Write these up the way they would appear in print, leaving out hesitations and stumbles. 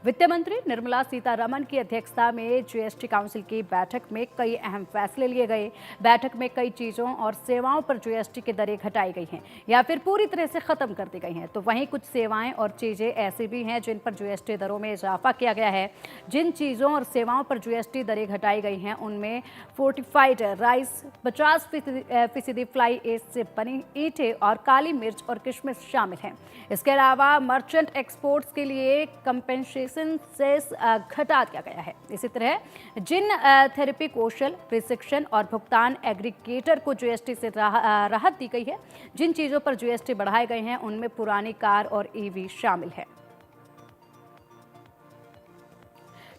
वित्त मंत्री निर्मला सीतारमण की अध्यक्षता में जीएसटी काउंसिल की बैठक में कई अहम फैसले लिए गए। बैठक में कई चीजों और सेवाओं पर जीएसटी की दरें घटाई गई हैं या फिर पूरी तरह से खत्म कर दी गई हैं। तो वहीं कुछ सेवाएं और चीजें ऐसी भी हैं जिन पर जीएसटी दरों में इजाफा किया गया है। जिन चीजों और सेवाओं पर जीएसटी दरें घटाई गई हैं उनमें फोर्टिफाइड राइस, 50% फ्लाई एश से बनी ईंटें और काली मिर्च और किशमिश शामिल हैं। इसके अलावा मर्चेंट एक्सपोर्ट्स के लिए कंपेंसेशन सेस घटा दिया गया है। इसी तरह जिन थेरेपी कौशल, प्रशिक्षण और भुगतान एग्रीगेटर को जीएसटी से राहत दी गई है। जिन चीजों पर जीएसटी बढ़ाए गए हैं उनमें पुरानी कार और ईवी शामिल है।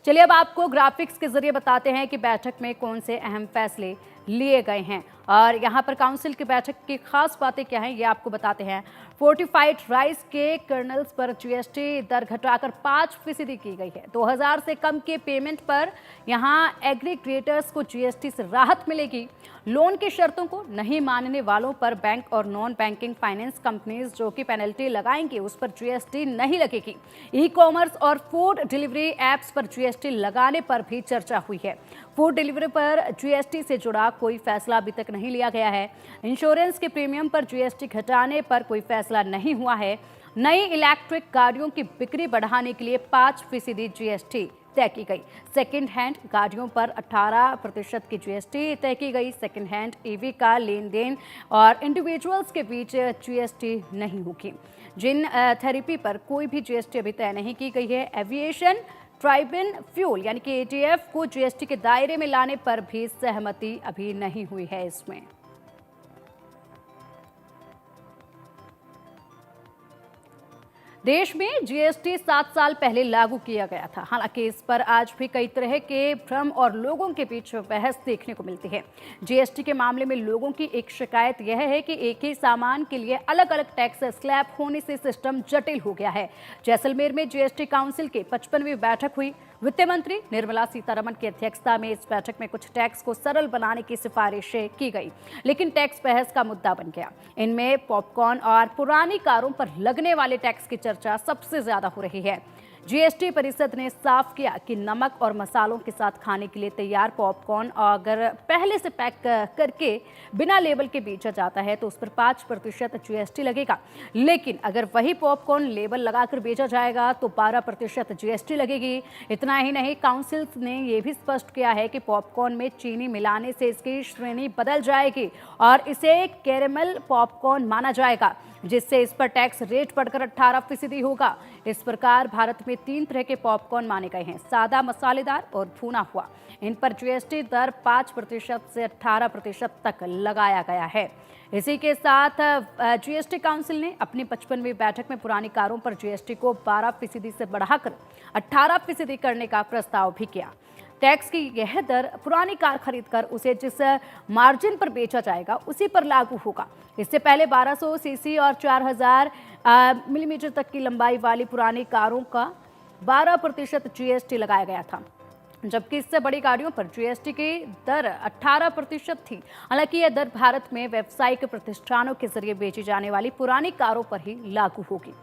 चलिए अब आपको ग्राफिक्स के जरिए बताते हैं कि बैठक में कौन से अहम फैसले लिए गए हैं और यहाँ पर काउंसिल की बैठक की खास बातें क्या हैं ये आपको बताते हैं। फोर्टिफाइड राइस के कर्नल्स पर जीएसटी दर घटाकर 5% की गई है। 2000 से कम के पेमेंट पर यहाँ एग्रीगेटर्स को जीएसटी से राहत मिलेगी। लोन की शर्तों को नहीं मानने वालों पर बैंक और नॉन बैंकिंग फाइनेंस कंपनीज जो कि पेनल्टी लगाएंगे उस पर जीएसटी नहीं लगेगी। ई कॉमर्स और फूड डिलीवरी एप्स पर जीएसटी लगाने पर भी चर्चा हुई है। फूड डिलीवरी पर जीएसटी से जुड़ा कोई फैसला अभी तक नहीं लिया गया है। इंश्योरेंस के प्रीमियम पर जीएसटी घटाने पर कोई फैसला नहीं हुआ है। नई इलेक्ट्रिक गाड़ियों की बिक्री बढ़ाने के लिए 5% जीएसटी तय की गई। सेकंड हैंड गाड़ियों पर 18% की जीएसटी तय की गई। सेकंड हैंड ईवी का लेन देन और इंडिविजुअल्स के बीच जीएसटी नहीं होगी। जिन थेरेपी पर कोई भी जीएसटी अभी तय नहीं की गई है। एविएशन ट्राइबिन फ्यूल यानी कि एटीएफ को जीएसटी के दायरे में लाने पर भी सहमति अभी नहीं हुई है। इसमें देश में जीएसटी 7 साल पहले लागू किया गया था। हालांकि इस पर आज भी कई तरह के भ्रम और लोगों के बीच बहस देखने को मिलती है। जीएसटी के मामले में लोगों की एक शिकायत यह है कि एक ही सामान के लिए अलग अलग टैक्स स्लैब होने से सिस्टम जटिल हो गया है। जैसलमेर में जीएसटी काउंसिल की 55वीं बैठक हुई। वित्त मंत्री निर्मला सीतारमण की अध्यक्षता में इस बैठक में कुछ टैक्स को सरल बनाने की सिफारिशें की गई, लेकिन टैक्स बहस का मुद्दा बन गया। इनमें पॉपकॉर्न और पुरानी कारों पर लगने वाले टैक्स की चर्चा सबसे ज्यादा हो रही है। जीएसटी परिषद ने साफ किया कि नमक और मसालों के साथ खाने के लिए तैयार पॉपकॉर्न अगर पहले से पैक करके बिना लेबल के बेचा जाता है तो उस पर 5% जीएसटी लगेगा। लेकिन अगर वही पॉपकॉर्न लेबल लगाकर बेचा जाएगा तो 12% जीएसटी लगेगी। इतना ही नहीं, काउंसिल ने यह भी स्पष्ट किया है कि पॉपकॉर्न में चीनी मिलाने से इसकी श्रेणी बदल जाएगी और इसे कैरेमल पॉपकॉर्न माना जाएगा, जिससे इस पर टैक्स रेट बढ़कर 18% होगा। इस प्रकार भारत में 3 तरह के पॉपकॉर्न माने गए हैं: सादा, मसालेदार और भुना हुआ। इन पर जीएसटी दर 5% से 18% तक लगाया गया है। इसी के साथ जीएसटी काउंसिल ने अपनी 55वीं बैठक में पुरानी कारों पर जीएसटी को 12% से बढ़ाकर 18% करने का प्रस्ताव भी किया। टैक्स की यह दर पुरानी कार खरीदकर उसे जिस मार्जिन पर बेचा जाएगा उसी पर लागू होगा। इससे पहले 1200 सीसी और 4000 मिलीमीटर तक की लंबाई वाली पुरानी कारों का 12% जीएसटी लगाया गया था, जबकि इससे बड़ी गाड़ियों पर जीएसटी की दर 18% थी। हालांकि यह दर भारत में व्यावसायिक प्रतिष्ठानों के जरिए बेची जाने वाली पुरानी कारों पर ही लागू होगी।